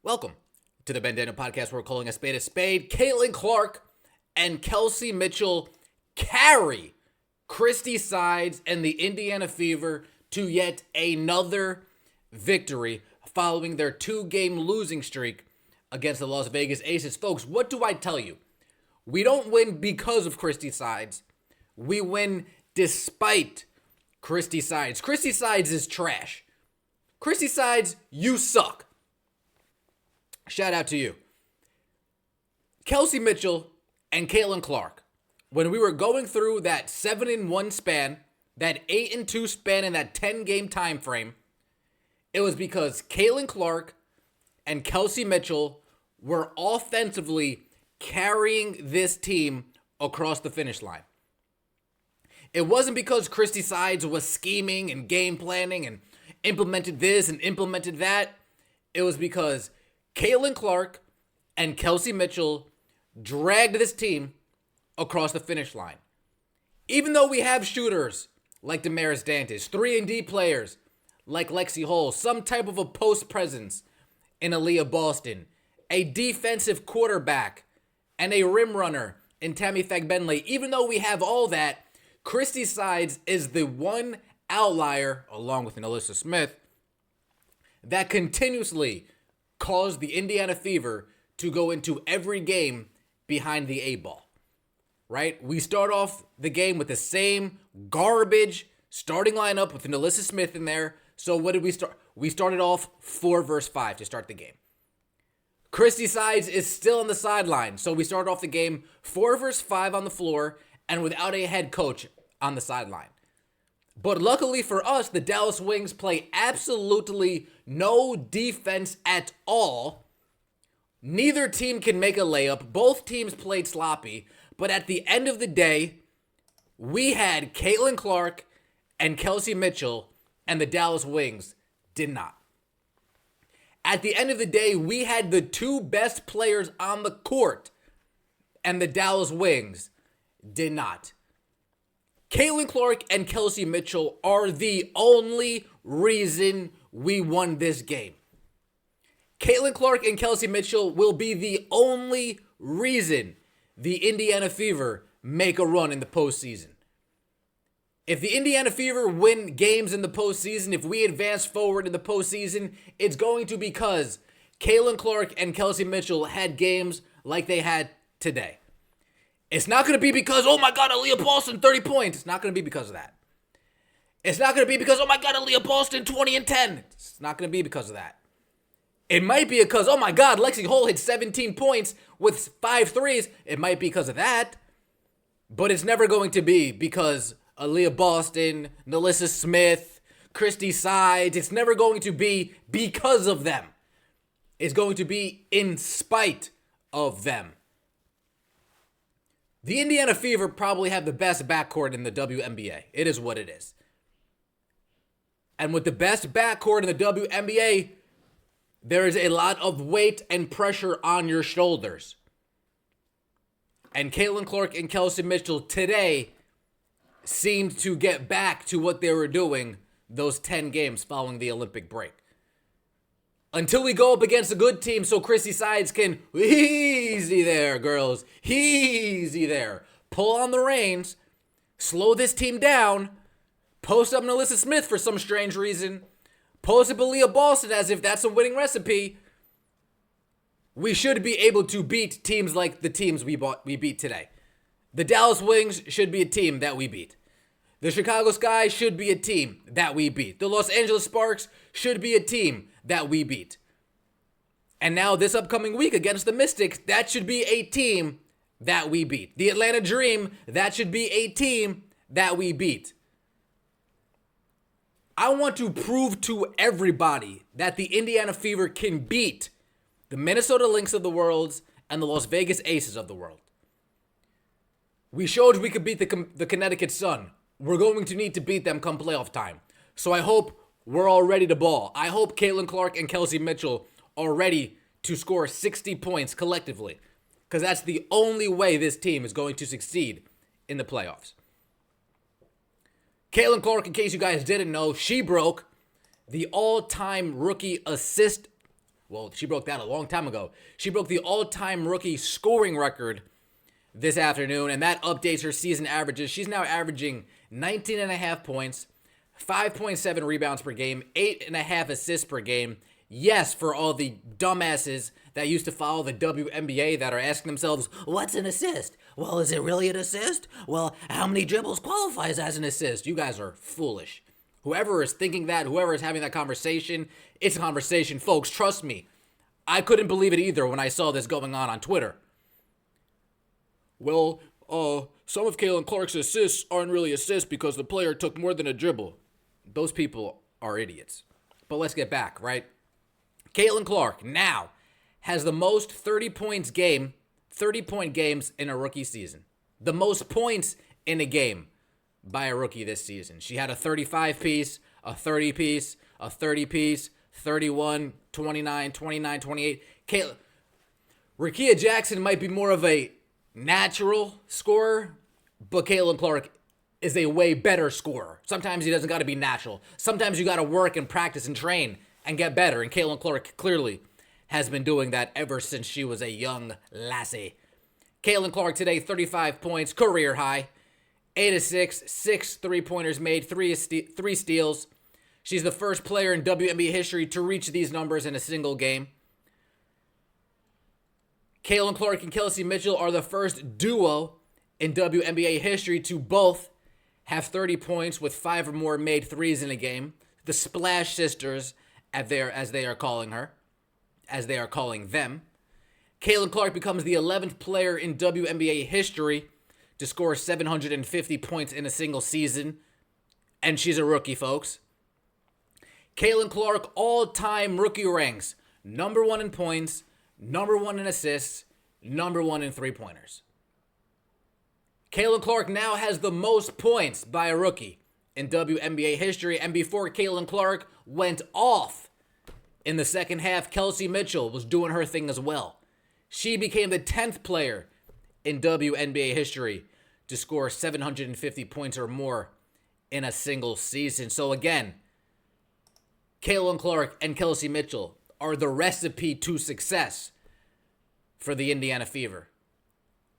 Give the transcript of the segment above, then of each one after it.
Welcome to the Ben Daniel Podcast. We're calling a spade a spade. Caitlin Clark and Kelsey Mitchell carry Christy Sides and the Indiana Fever to yet another victory following their two-game losing streak against the Las Vegas Aces. Folks, what do I tell you? We don't win because of Christy Sides. We win despite Christy Sides. Christy Sides is trash. Christy Sides, you suck. Shout out to you. Kelsey Mitchell and Caitlin Clark, when we were going through that 7-1 span, that 8-2 span, and that 10-game time frame, it was because Caitlin Clark and Kelsey Mitchell were offensively carrying this team across the finish line. It wasn't because Christy Sides was scheming and game planning and implemented this and implemented that. It was because Caitlin Clark and Kelsey Mitchell dragged this team across the finish line. Even though we have shooters like Damaris Dantas, 3-and-D players like Lexi Hull, some type of a post presence in Aaliyah Boston, a defensive quarterback, and a rim runner in Tammy Fagbenley, even though we have all that, Christy Sides is the one outlier, along with an Alyssa Smith, that continuously caused the Indiana Fever to go into every game behind the 8-ball, right? We start off the game with the same garbage starting lineup with an Alyssa Smith in there. So what did we start? We started off 4 versus 5 to start the game. Christy Sides is still on the sideline. So we started off the game 4 versus 5 on the floor and without a head coach on the sideline. But luckily for us, the Dallas Wings play absolutely no defense at all. Neither team can make a layup. Both teams played sloppy. But at the end of the day, we had Caitlin Clark and Kelsey Mitchell, and the Dallas Wings did not. At the end of the day, we had the two best players on the court, and the Dallas Wings did not. Caitlin Clark and Kelsey Mitchell are the only reason we won this game. Caitlin Clark and Kelsey Mitchell will be the only reason the Indiana Fever make a run in the postseason. If the Indiana Fever win games in the postseason, if we advance forward in the postseason, it's going to be because Caitlin Clark and Kelsey Mitchell had games like they had today. It's not going to be because, oh my God, Aaliyah Boston, 30 points. It's not going to be because of that. It's not going to be because, oh my God, Aaliyah Boston, 20 and 10. It's not going to be because of that. It might be because, oh my God, Lexi Hull hit 17 points with 5 threes. It might be because of that. But it's never going to be because Aaliyah Boston, Alyssa Smith, Christy Sides. It's never going to be because of them. It's going to be in spite of them. The Indiana Fever probably have the best backcourt in the WNBA. It is what it is. And with the best backcourt in the WNBA, there is a lot of weight and pressure on your shoulders. And Caitlin Clark and Kelsey Mitchell today seemed to get back to what they were doing those 10 games following the Olympic break. Until we go up against a good team so Christy Sides can, easy there, girls, easy there. Pull on the reins, slow this team down, post up Alyssa Smith for some strange reason, post up Aaliyah Boston as if that's a winning recipe. We should be able to beat teams like the teams we beat today. The Dallas Wings should be a team that we beat. The Chicago Sky should be a team that we beat. The Los Angeles Sparks should be a team that we beat. And now this upcoming week against the Mystics, that should be a team that we beat. The Atlanta Dream, that should be a team that we beat. I want to prove to everybody that the Indiana Fever can beat the Minnesota Lynx of the world and the Las Vegas Aces of the world. We showed we could beat the Connecticut Sun. We're going to need to beat them come playoff time. So I hope we're all ready to ball. I hope Caitlin Clark and Kelsey Mitchell are ready to score 60 points collectively, because that's the only way this team is going to succeed in the playoffs. Caitlin Clark, in case you guys didn't know, she broke the all-time rookie assist Well, she broke that a long time ago. She broke the all-time rookie scoring record this afternoon, and that updates her season averages. She's now averaging 19.5 points, 5.7 rebounds per game, 8.5 assists per game. Yes, for all the dumbasses that used to follow the WNBA that are asking themselves, what's an assist? Well, is it really an assist? Well, how many dribbles qualifies as an assist? You guys are foolish. Whoever is thinking that, whoever is having that conversation, it's a conversation, folks. Trust me. I couldn't believe it either when I saw this going on Twitter. Well, some of Caitlin Clark's assists aren't really assists because the player took more than a dribble. Those people are idiots. But let's get back, right? Caitlin Clark now has the most 30-point games in a rookie season. The most points in a game by a rookie this season. She had a 35-piece, a 30-piece, a 30-piece, 31, 29, 29, 28. Rickea Jackson might be more of a natural scorer, but Caitlin Clark is a way better scorer. Sometimes he doesn't got to be natural. Sometimes you got to work and practice and train and get better. And Caitlin Clark clearly has been doing that ever since she was a young lassie. Caitlin Clark today, 35 points, career high. 8 assists, 6 3-pointers made, 3 steals. She's the first player in WNBA history to reach these numbers in a single game. Caitlin Clark and Kelsey Mitchell are the first duo in WNBA history to both have 30 points with 5 or more made threes in a game. The Splash Sisters, as they are calling them. Caitlin Clark becomes the 11th player in WNBA history to score 750 points in a single season. And she's a rookie, folks. Caitlin Clark all-time rookie ranks number 1 in points, number 1 in assists, number 1 in three-pointers. Caitlin Clark now has the most points by a rookie in WNBA history. And before Caitlin Clark went off in the second half, Kelsey Mitchell was doing her thing as well. She became the 10th player in WNBA history to score 750 points or more in a single season. So again, Caitlin Clark and Kelsey Mitchell are the recipe to success for the Indiana Fever.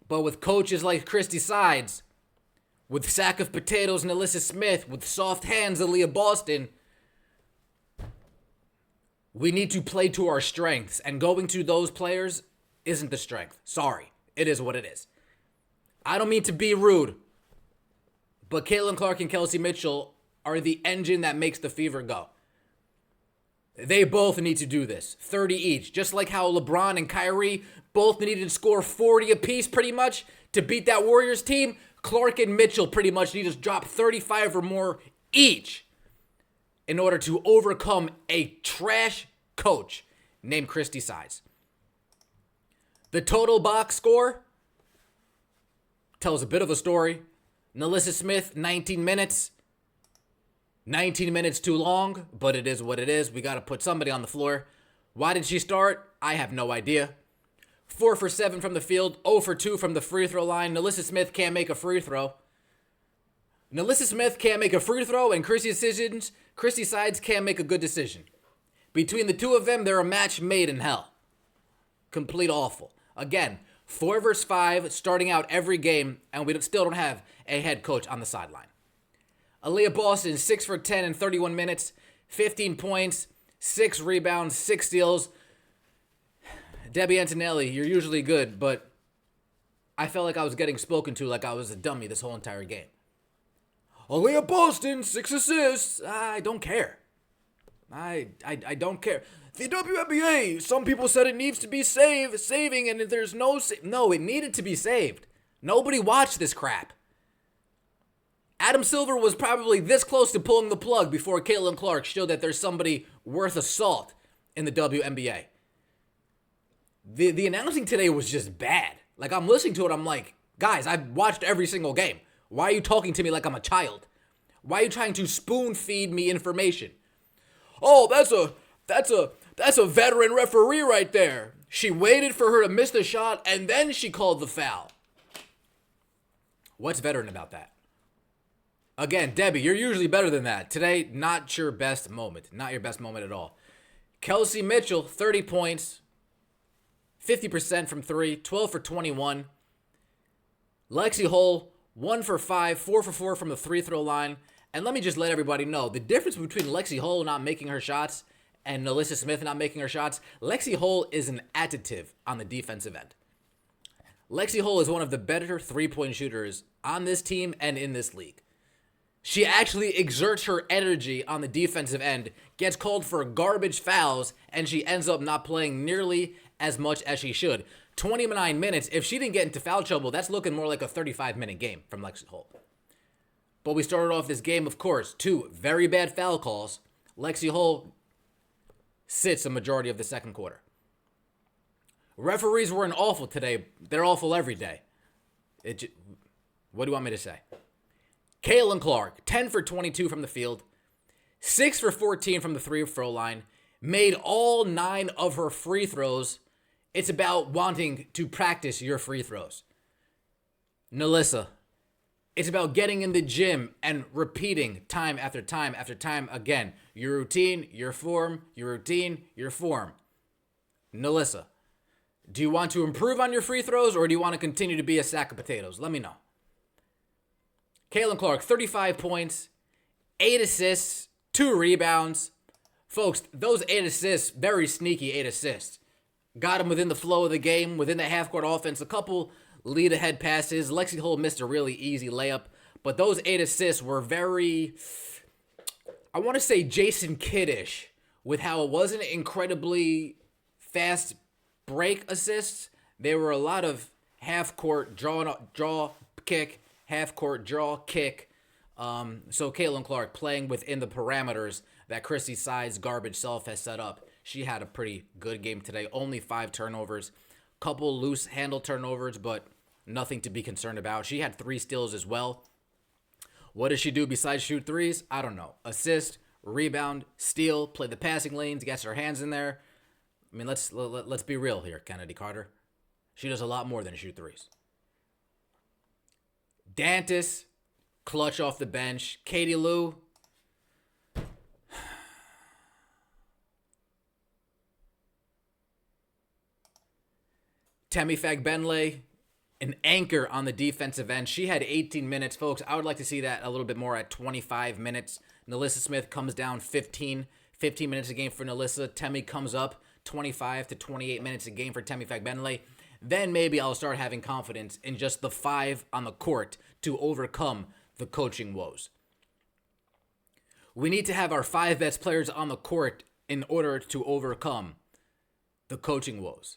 But with coaches like Christy Sides, with sack of potatoes Alyssa Smith, with soft hands Aaliyah Boston, we need to play to our strengths. And going to those players isn't the strength. Sorry. It is what it is. I don't mean to be rude, but Caitlin Clark and Kelsey Mitchell are the engine that makes the Fever go. They both need to do this. 30 each. Just like how LeBron and Kyrie both needed to score 40 apiece pretty much to beat that Warriors team. Clark and Mitchell pretty much need to drop 35 or more each in order to overcome a trash coach named Christy Sides. The total box score tells a bit of a story. Alyssa Smith, 19 minutes. 19 minutes too long, but it is what it is. We got to put somebody on the floor. Why did she start? I have no idea. 4 for 7 from the field, 0 for 2 from the free throw line. Alyssa Smith can't make a free throw. Alyssa Smith can't make a free throw, and Christy Sides can't make a good decision. Between the two of them, they're a match made in hell. Complete awful. Again, 4 versus 5, starting out every game, and we still don't have a head coach on the sideline. Aaliyah Boston, 6 for 10 in 31 minutes, 15 points, 6 rebounds, 6 steals. Debbie Antonelli, you're usually good, but I felt like I was getting spoken to like I was a dummy this whole entire game. Aaliyah Boston, 6 assists. I don't care. I don't care. The WNBA, some people said it needs to be saving, and there's no... No, it needed to be saved. Nobody watched this crap. Adam Silver was probably this close to pulling the plug before Caitlin Clark showed that there's somebody worth a salt in the WNBA. The announcing today was just bad. Like, I'm listening to it, I'm like, guys, I've watched every single game. Why are you talking to me like I'm a child? Why are you trying to spoon feed me information? Oh, that's a veteran referee right there. She waited for her to miss the shot, and then she called the foul. What's veteran about that? Again, Debbie, you're usually better than that. Today, not your best moment. Not your best moment at all. Kelsey Mitchell, 30 points, 50% from 3, 12 for 21. Lexi Hull, 1 for 5, 4 for 4 from the free throw line. And let me just let everybody know, the difference between Lexi Hull not making her shots and Nalissa Smith not making her shots, Lexi Hull is an additive on the defensive end. Lexi Hull is one of the better three-point shooters on this team and in this league. She actually exerts her energy on the defensive end, gets called for garbage fouls, and she ends up not playing nearly as much as she should. 29 minutes, if she didn't get into foul trouble, that's looking more like a 35-minute game from Lexi Hull. But we started off this game, of course, 2 very bad foul calls. Lexi Hull sits a majority of the second quarter. Referees weren't awful today. They're awful every day. What do you want me to say? Caitlin Clark, 10 for 22 from the field, 6 for 14 from the free throw line, made all 9 of her free throws. It's about wanting to practice your free throws. Nalissa, it's about getting in the gym and repeating time after time after time again. Your routine, your form, your routine, your form. Nalissa, do you want to improve on your free throws or do you want to continue to be a sack of potatoes? Let me know. Caitlin Clark, 35 points, 8 assists, 2 rebounds. Folks, those 8 assists, very sneaky 8 assists. Got him within the flow of the game, within the half-court offense. A couple lead-ahead passes. Lexi Hull missed a really easy layup. But those 8 assists were very, I want to say Jason Kidd-ish, with how it wasn't incredibly fast break assists. There were a lot of half-court draw, kick, half-court draw, kick. So Caitlin Clark playing within the parameters that Christy Sides' garbage self has set up. She had a pretty good game today. Only 5 turnovers. Couple loose handle turnovers, but nothing to be concerned about. She had 3 steals as well. What does she do besides shoot threes? I don't know. Assist, rebound, steal, play the passing lanes, gets her hands in there. I mean, let's be real here, Kennedy Carter. She does a lot more than shoot threes. Dantis, clutch off the bench. Katie Lou. Temi Fagbenle, an anchor on the defensive end. She had 18 minutes, folks. I would like to see that a little bit more at 25 minutes. Nalissa Smith comes down 15 minutes a game for Nalissa. Temi comes up 25 to 28 minutes a game for Temi Fagbenle. Then maybe I'll start having confidence in just the 5 on the court to overcome the coaching woes. We need to have our 5 best players on the court in order to overcome the coaching woes.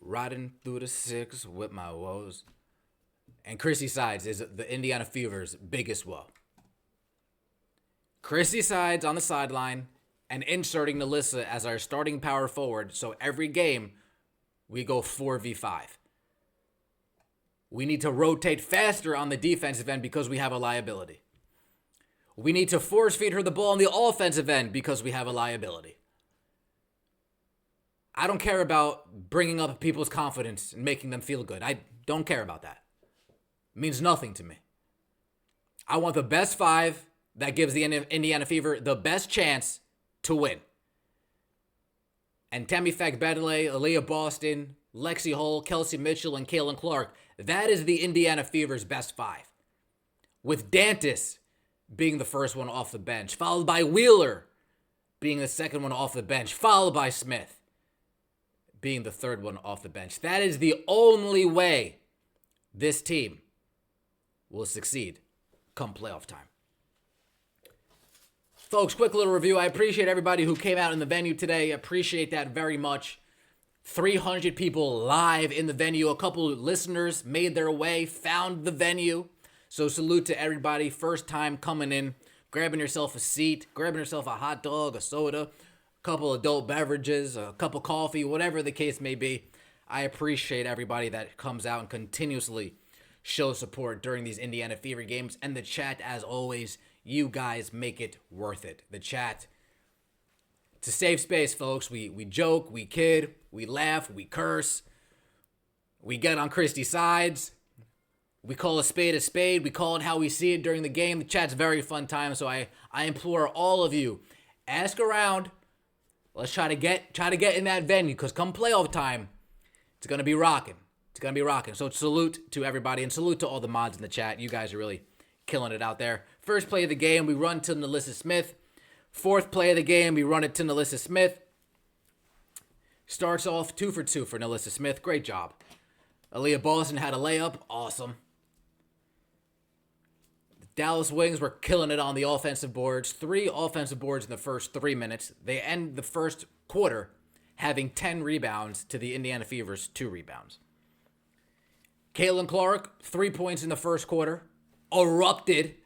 Riding through the 6 with my woes. And Chrissy Sides is the Indiana Fever's biggest woe. Chrissy Sides on the sideline and inserting Nalissa as our starting power forward. So every game, we go 4v5. We need to rotate faster on the defensive end because we have a liability. We need to force feed her the ball on the offensive end because we have a liability. I don't care about bringing up people's confidence and making them feel good. I don't care about that. It means nothing to me. I want the best 5 that gives the Indiana Fever the best chance to win. And Temi Fagbenle, Aaliyah Boston, Lexi Hull, Kelsey Mitchell, and Caitlin Clark, that is the Indiana Fever's best 5. With Dantis being the first one off the bench, followed by Wheeler being the second one off the bench, followed by Smith being the third one off the bench. That is the only way this team will succeed come playoff time. Folks, quick little review. I appreciate everybody who came out in the venue today. Appreciate that very much. 300 people live in the venue. A couple listeners made their way, found the venue. So salute to everybody. First time coming in, grabbing yourself a seat, grabbing yourself a hot dog, a soda, couple adult beverages, a cup of coffee, whatever the case may be. I appreciate everybody that comes out and continuously shows support during these Indiana Fever games. And the chat, as always, you guys make it worth it. The chat, it's a safe space, folks. We joke, we kid, we laugh, we curse. We get on Christie's sides. We call a spade a spade. We call it how we see it during the game. The chat's very fun time, so I implore all of you, ask around. Let's try to get in that venue, because come playoff time, it's gonna be rocking. It's gonna be rocking. So salute to everybody, and salute to all the mods in the chat. You guys are really killing it out there. First play of the game, we run to Nalissa Smith. Fourth play of the game, we run it to Nalissa Smith. Starts off 2 for 2 for Nalissa Smith. Great job. Aaliyah Boston had a layup. Awesome. The Dallas Wings were killing it on the offensive boards. 3 offensive boards in the first 3 minutes. They end the first quarter having 10 rebounds to the Indiana Fever's 2 rebounds. Caitlin Clark, 3 points in the first quarter. Erupted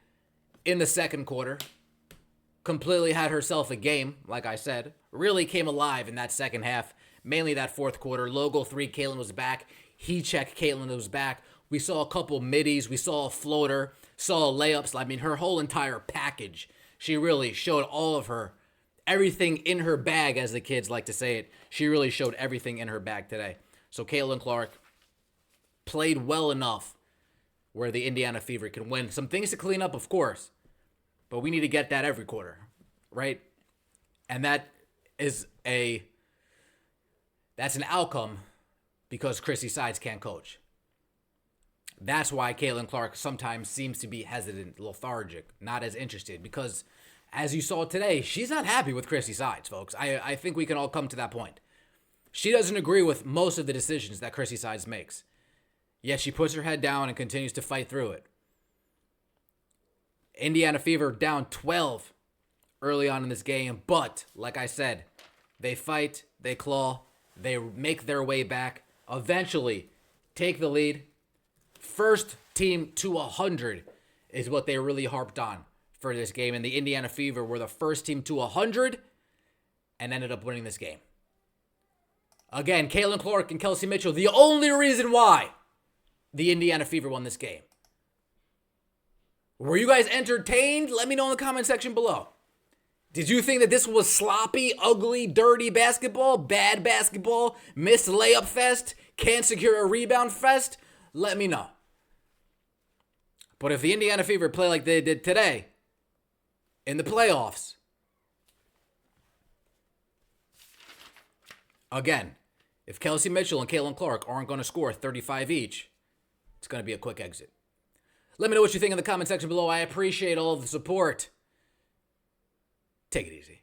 in the second quarter. Completely had herself a game, like I said. Really came alive in that second half. Mainly that fourth quarter. Logo 3, Caitlin was back. He checked, Caitlin was back. We saw a couple middies. We saw a floater. Saw layups. I mean, her whole entire package. She really showed all of her, everything in her bag, as the kids like to say it. She really showed everything in her bag today. So Caitlin Clark played well enough where the Indiana Fever can win. Some things to clean up, of course. But we need to get that every quarter, right? And that's an outcome because Chrissy Sides can't coach. That's why Caitlin Clark sometimes seems to be hesitant, lethargic, not as interested. Because, as you saw today, she's not happy with Chrissy Sides, folks. I think we can all come to that point. She doesn't agree with most of the decisions that Chrissy Sides makes. Yet she puts her head down and continues to fight through it. Indiana Fever down 12 early on in this game. But, like I said, they fight, they claw, they make their way back, eventually take the lead. First team to 100 is what they really harped on for this game. And the Indiana Fever were the first team to 100 and ended up winning this game. Again, Caitlin Clark and Kelsey Mitchell, the only reason why the Indiana Fever won this game. Were you guys entertained? Let me know in the comment section below. Did you think that this was sloppy, ugly, dirty basketball, bad basketball, missed layup fest, can't secure a rebound fest? Let me know. But if the Indiana Fever play like they did today in the playoffs, again, if Kelsey Mitchell and Caitlin Clark aren't going to score 35 each, it's going to be a quick exit. Let me know what you think in the comment section below. I appreciate all of the support. Take it easy.